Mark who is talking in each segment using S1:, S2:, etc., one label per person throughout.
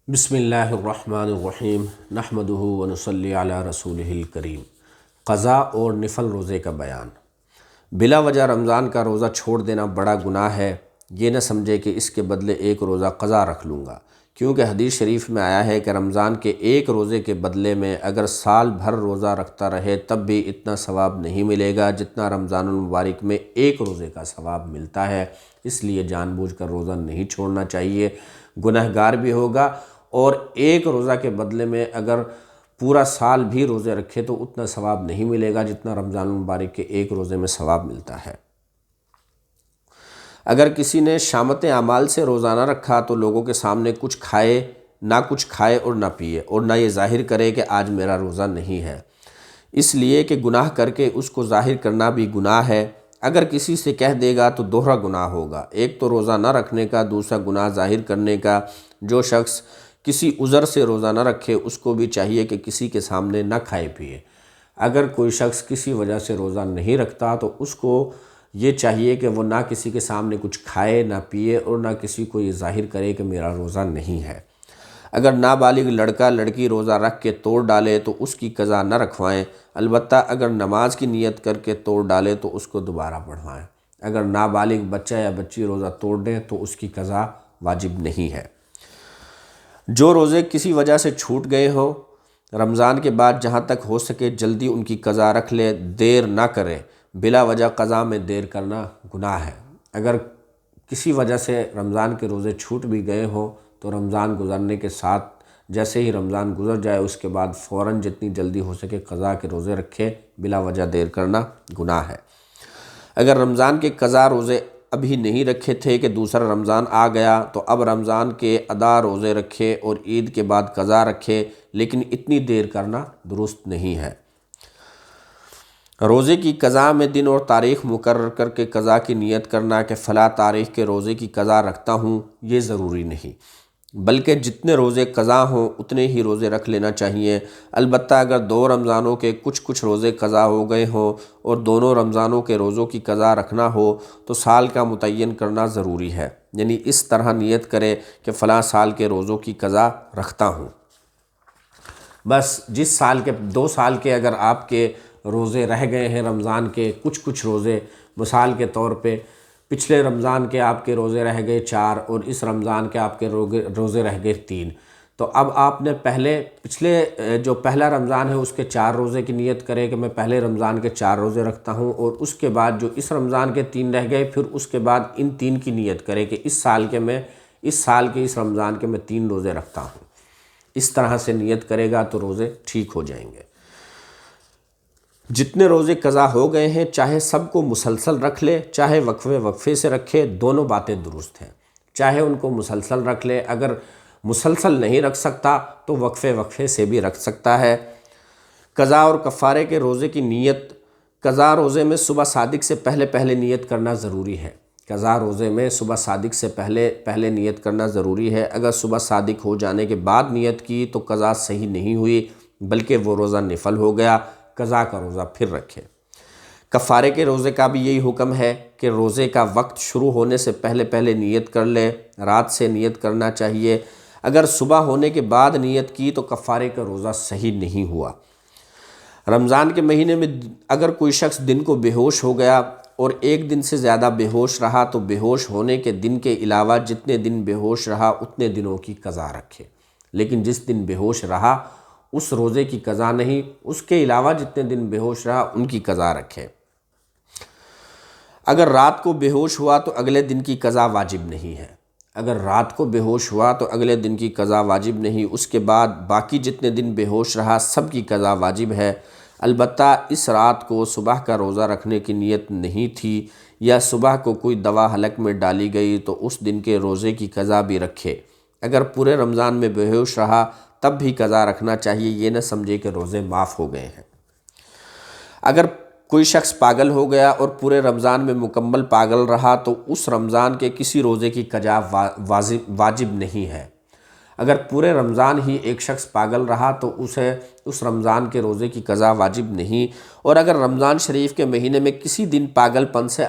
S1: بسم اللہ الرحمن الرحیم نحمدہ ونصلی علی رسولہ الکریم۔ قضا اور نفل روزے کا بیان۔ بلا وجہ رمضان کا روزہ چھوڑ دینا بڑا گناہ ہے۔ یہ نہ سمجھے کہ اس کے بدلے ایک روزہ قضا رکھ لوں گا، کیونکہ حدیث شریف میں آیا ہے کہ رمضان کے ایک روزے کے بدلے میں اگر سال بھر روزہ رکھتا رہے تب بھی اتنا ثواب نہیں ملے گا جتنا رمضان المبارک میں ایک روزے کا ثواب ملتا ہے۔ اس لیے جان بوجھ کر روزہ نہیں چھوڑنا چاہیے، گنہگار بھی ہوگا، اور ایک روزہ کے بدلے میں اگر پورا سال بھی روزے رکھے تو اتنا ثواب نہیں ملے گا جتنا رمضان المبارک کے ایک روزے میں ثواب ملتا ہے۔ اگر کسی نے شامت اعمال سے روزہ نہ رکھا تو لوگوں کے سامنے کچھ کھائے اور نہ پیے، اور نہ یہ ظاہر کرے کہ آج میرا روزہ نہیں ہے، اس لیے کہ گناہ کر کے اس کو ظاہر کرنا بھی گناہ ہے۔ اگر کسی سے کہہ دے گا تو دوہرا گناہ ہوگا، ایک تو روزہ نہ رکھنے کا، دوسرا گناہ ظاہر کرنے کا۔ جو شخص کسی عذر سے روزہ نہ رکھے اس کو بھی چاہیے کہ کسی کے سامنے نہ کھائے پیے۔ اگر کوئی شخص کسی وجہ سے روزہ نہیں رکھتا تو اس کو یہ چاہیے کہ وہ نہ کسی کے سامنے کچھ کھائے نہ پیے، اور نہ کسی کو یہ ظاہر کرے کہ میرا روزہ نہیں ہے۔ اگر نابالغ لڑکا لڑکی روزہ رکھ کے توڑ ڈالے تو اس کی قضا نہ رکھوائیں، البتہ اگر نماز کی نیت کر کے توڑ ڈالے تو اس کو دوبارہ پڑھوائیں۔ اگر نابالغ بچہ یا بچی روزہ توڑ دیں تو اس کی قضا واجب نہیں ہے۔ جو روزے کسی وجہ سے چھوٹ گئے ہوں رمضان کے بعد جہاں تک ہو سکے جلدی ان کی قضا رکھ لے، دیر نہ کرے۔ بلا وجہ قضا میں دیر کرنا گناہ ہے۔ اگر کسی وجہ سے رمضان کے روزے چھوٹ بھی گئے ہوں تو رمضان گزرنے کے ساتھ جیسے ہی رمضان گزر جائے اس کے بعد فوراً جتنی جلدی ہو سکے قضا کے روزے رکھے، بلا وجہ دیر کرنا گناہ ہے۔ اگر رمضان کے قضا روزے ابھی نہیں رکھے تھے کہ دوسرا رمضان آ گیا تو اب رمضان کے ادا روزے رکھے اور عید کے بعد قضا رکھے، لیکن اتنی دیر کرنا درست نہیں ہے۔ روزے کی قضا میں دن اور تاریخ مقرر کر کے قضا کی نیت کرنا کہ فلاں تاریخ کے روزے کی قضا رکھتا ہوں، یہ ضروری نہیں، بلکہ جتنے روزے قضا ہوں اتنے ہی روزے رکھ لینا چاہیے۔ البتہ اگر دو رمضانوں کے کچھ روزے قضا ہو گئے ہوں اور دونوں رمضانوں کے روزوں کی قضا رکھنا ہو تو سال کا متعین کرنا ضروری ہے، یعنی اس طرح نیت کرے کہ فلاں سال کے روزوں کی قضا رکھتا ہوں۔ بس جس سال کے 2 سال کے اگر آپ کے روزے رہ گئے ہیں رمضان کے کچھ روزے، مثال کے طور پہ پچھلے رمضان کے آپ کے روزے رہ گئے 4 اور اس رمضان کے آپ کے روزے رہ گئے 3، تو اب آپ نے پچھلے جو پہلا رمضان ہے اس کے 4 روزے کی نیت کرے کہ میں پہلے رمضان کے 4 روزے رکھتا ہوں، اور اس کے بعد جو اس رمضان کے 3 رہ گئے پھر اس کے بعد ان 3 کی نیت کرے کہ اس سال کے اس رمضان کے میں 3 روزے رکھتا ہوں۔ اس طرح سے نیت کرے گا تو روزے ٹھیک ہو جائیں گے۔ جتنے روزے قضا ہو گئے ہیں چاہے سب کو مسلسل رکھ لے، چاہے وقفے سے رکھے، دونوں باتیں درست ہیں۔ چاہے ان کو مسلسل رکھ لے، اگر مسلسل نہیں رکھ سکتا تو وقفے سے بھی رکھ سکتا ہے۔ قضا اور کفارے کے روزے کی نیت، قضا روزے میں صبح صادق سے پہلے نیت کرنا ضروری ہے۔ قضا روزے میں صبح صادق سے پہلے نیت کرنا ضروری ہے۔ اگر صبح صادق ہو جانے کے بعد نیت کی تو قضا صحیح نہیں ہوئی، بلکہ وہ روزہ نفل ہو گیا، قضا کا روزہ پھر رکھے۔ کفارے کے روزے کا بھی یہی حکم ہے کہ روزے کا وقت شروع ہونے سے پہلے نیت کر لے، رات سے نیت کرنا چاہیے۔ اگر صبح ہونے کے بعد نیت کی تو کفارے کا روزہ صحیح نہیں ہوا۔ رمضان کے مہینے میں اگر کوئی شخص دن کو بے ہوش ہو گیا اور ایک دن سے زیادہ بے ہوش رہا تو بے ہوش ہونے کے دن کے علاوہ جتنے دن بے ہوش رہا اتنے دنوں کی قضا رکھے، لیکن جس دن بے ہوش رہا اس روزے کی قضا نہیں، اس کے علاوہ جتنے دن بے ہوش رہا ان کی قضا رکھے۔ اگر رات کو بے ہوش ہوا تو اگلے دن کی قضا واجب نہیں ہے۔ اگر رات کو بے ہوش ہوا تو اگلے دن کی قضا واجب نہیں، اس کے بعد باقی جتنے دن بے ہوش رہا سب کی قضا واجب ہے۔ البتہ اس رات کو صبح کا روزہ رکھنے کی نیت نہیں تھی یا صبح کو کوئی دوا حلق میں ڈالی گئی تو اس دن کے روزے کی قضا بھی رکھے۔ اگر پورے رمضان میں بے ہوش رہا تب بھی قضا رکھنا چاہیے، یہ نہ سمجھے کہ روزے معاف ہو گئے ہیں۔ اگر کوئی شخص پاگل ہو گیا اور پورے رمضان میں مکمل پاگل رہا تو اس رمضان کے کسی روزے کی قضا واجب نہیں ہے۔ اگر پورے رمضان ہی ایک شخص پاگل رہا تو اسے اس رمضان کے روزے کی قضا واجب نہیں، اور اگر رمضان شریف کے مہینے میں کسی دن پاگل پن سے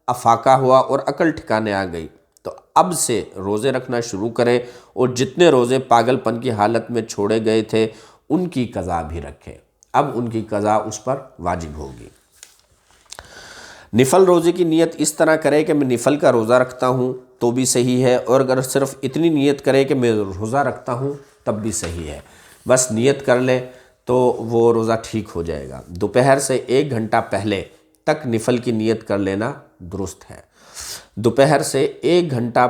S1: افاقہ ہوا اور عقل ٹھکانے آ گئی تو اب سے روزے رکھنا شروع کرے اور جتنے روزے پاگل پن کی حالت میں چھوڑے گئے تھے ان کی قضا بھی رکھے، اب ان کی قضا اس پر واجب ہوگی۔ نفل روزے کی نیت اس طرح کرے کہ میں نفل کا روزہ رکھتا ہوں تو بھی صحیح ہے، اور اگر صرف اتنی نیت کرے کہ میں روزہ رکھتا ہوں تب بھی صحیح ہے، بس نیت کر لے تو وہ روزہ ٹھیک ہو جائے گا۔ دوپہر سے 1 گھنٹہ پہلے تک نفل کی نیت کر لینا درست ہے، دوپہر سے 1 گھنٹہ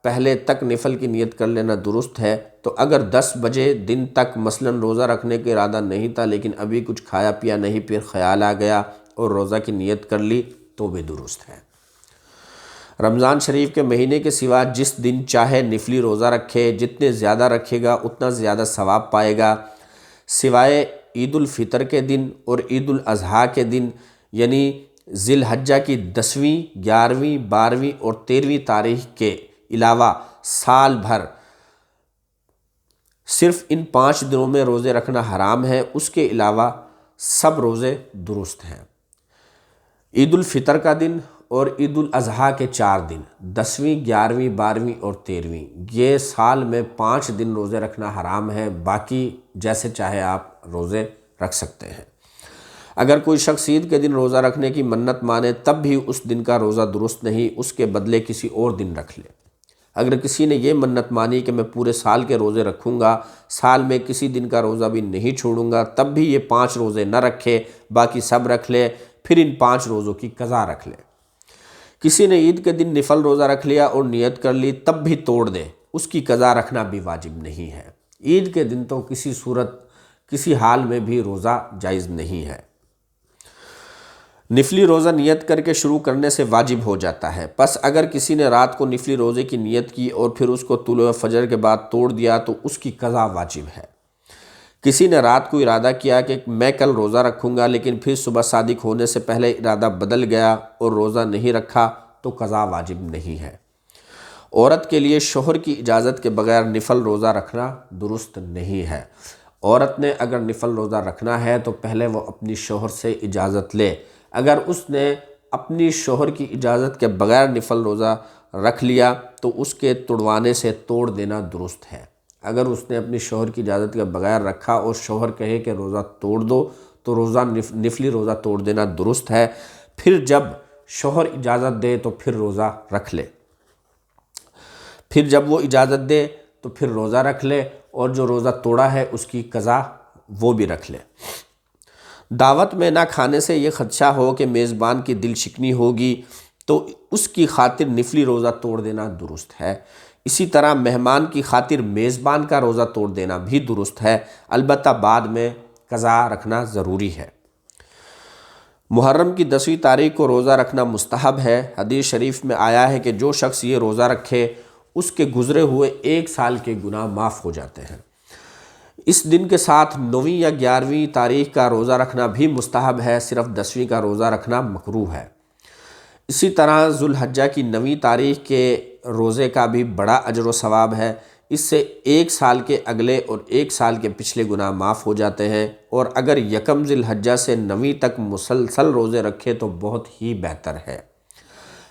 S1: پہلے تک نفل کی نیت کر لینا درست ہے۔ تو اگر 10 بجے دن تک مثلاً روزہ رکھنے کا ارادہ نہیں تھا لیکن ابھی کچھ کھایا پیا نہیں، پھر خیال آ گیا اور روزہ کی نیت کر لی تو بھی درست ہے۔ رمضان شریف کے مہینے کے سوا جس دن چاہے نفلی روزہ رکھے، جتنے زیادہ رکھے گا اتنا زیادہ ثواب پائے گا، سوائے عید الفطر کے دن اور عید الاضحیٰ کے دن، یعنی ذی الحجہ کی 10ویں، 11ویں، 12ویں اور 13ویں تاریخ کے علاوہ سال بھر صرف ان 5 دنوں میں روزے رکھنا حرام ہے، اس کے علاوہ سب روزے درست ہیں۔ عید الفطر کا دن اور عید الاضحیٰ کے 4 دن، 10ویں، 11ویں، 12ویں اور 13ویں، یہ سال میں 5 دن روزے رکھنا حرام ہے، باقی جیسے چاہے آپ روزے رکھ سکتے ہیں۔ اگر کوئی شخص عید کے دن روزہ رکھنے کی منت مانے تب بھی اس دن کا روزہ درست نہیں، اس کے بدلے کسی اور دن رکھ لے۔ اگر کسی نے یہ منت مانی کہ میں پورے سال کے روزے رکھوں گا، سال میں کسی دن کا روزہ بھی نہیں چھوڑوں گا، تب بھی یہ 5 روزے نہ رکھے، باقی سب رکھ لے، پھر ان 5 روزوں کی قضا رکھ لے۔ کسی نے عید کے دن نفل روزہ رکھ لیا اور نیت کر لی تب بھی توڑ دے، اس کی قضا رکھنا بھی واجب نہیں ہے۔ عید کے دن تو کسی صورت کسی حال میں بھی روزہ جائز نہیں ہے۔ نفلی روزہ نیت کر کے شروع کرنے سے واجب ہو جاتا ہے، پس اگر کسی نے رات کو نفلی روزے کی نیت کی اور پھر اس کو طلوع فجر کے بعد توڑ دیا تو اس کی قضا واجب ہے۔ کسی نے رات کو ارادہ کیا کہ میں کل روزہ رکھوں گا لیکن پھر صبح صادق ہونے سے پہلے ارادہ بدل گیا اور روزہ نہیں رکھا تو قضا واجب نہیں ہے۔ عورت کے لیے شوہر کی اجازت کے بغیر نفل روزہ رکھنا درست نہیں ہے۔ عورت نے اگر نفل روزہ رکھنا ہے تو پہلے وہ اپنی شوہر سے اجازت لے، اگر اس نے اپنی شوہر کی اجازت کے بغیر نفل روزہ رکھ لیا تو اس کے توڑوانے سے توڑ دینا درست ہے۔ اگر اس نے اپنی شوہر کی اجازت کے بغیر رکھا اور شوہر کہے کہ روزہ توڑ دو تو نفلی روزہ توڑ دینا درست ہے، پھر جب شوہر اجازت دے تو پھر روزہ رکھ لے، پھر جب وہ اجازت دے تو پھر روزہ رکھ لے، اور جو روزہ توڑا ہے اس کی قضا وہ بھی رکھ لے۔ دعوت میں نہ کھانے سے یہ خدشہ ہو کہ میزبان کی دل شکنی ہوگی تو اس کی خاطر نفلی روزہ توڑ دینا درست ہے۔ اسی طرح مہمان کی خاطر میزبان کا روزہ توڑ دینا بھی درست ہے، البتہ بعد میں قضا رکھنا ضروری ہے۔ محرم کی 10ویں تاریخ کو روزہ رکھنا مستحب ہے۔ حدیث شریف میں آیا ہے کہ جو شخص یہ روزہ رکھے اس کے گزرے ہوئے 1 سال کے گناہ معاف ہو جاتے ہیں۔ اس دن کے ساتھ 9ویں یا 11ویں تاریخ کا روزہ رکھنا بھی مستحب ہے، صرف 10ویں کا روزہ رکھنا مکروہ ہے۔ اسی طرح ذو الحجہ کی 9ویں تاریخ کے روزے کا بھی بڑا اجر و ثواب ہے، اس سے 1 سال کے اگلے اور 1 سال کے پچھلے گناہ معاف ہو جاتے ہیں، اور اگر یکم ذی الحجہ سے 9ویں تک مسلسل روزے رکھے تو بہت ہی بہتر ہے۔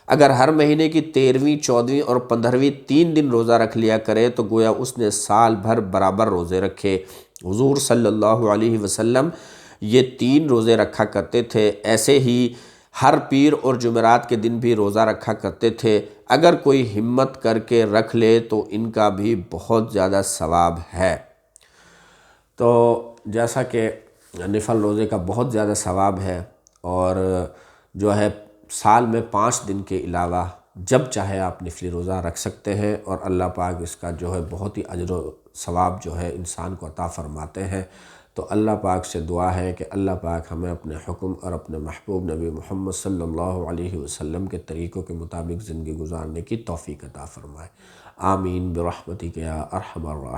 S1: اگر ہر مہینے کی 13ویں، 14ویں اور 15ویں 3 دن روزہ رکھ لیا کرے تو گویا اس نے سال بھر برابر روزے رکھے۔ حضور صلی اللہ علیہ وسلم یہ 3 روزے رکھا کرتے تھے، ایسے ہی ہر پیر اور جمعرات کے دن بھی روزہ رکھا کرتے تھے۔ اگر کوئی ہمت کر کے رکھ لے تو ان کا بھی بہت زیادہ ثواب ہے۔ تو جیسا کہ نفل روزے کا بہت زیادہ ثواب ہے، اور جو ہے سال میں 5 دن کے علاوہ جب چاہے آپ نفلی روزہ رکھ سکتے ہیں، اور اللہ پاک اس کا جو ہے بہت ہی اجر و ثواب جو ہے انسان کو عطا فرماتے ہیں۔ تو اللہ پاک سے دعا ہے کہ اللہ پاک ہمیں اپنے حکم اور اپنے محبوب نبی محمد صلی اللہ علیہ وسلم کے طریقوں کے مطابق زندگی گزارنے کی توفیق عطا فرمائے۔ آمین برحمتک یا ارحم الراحمین۔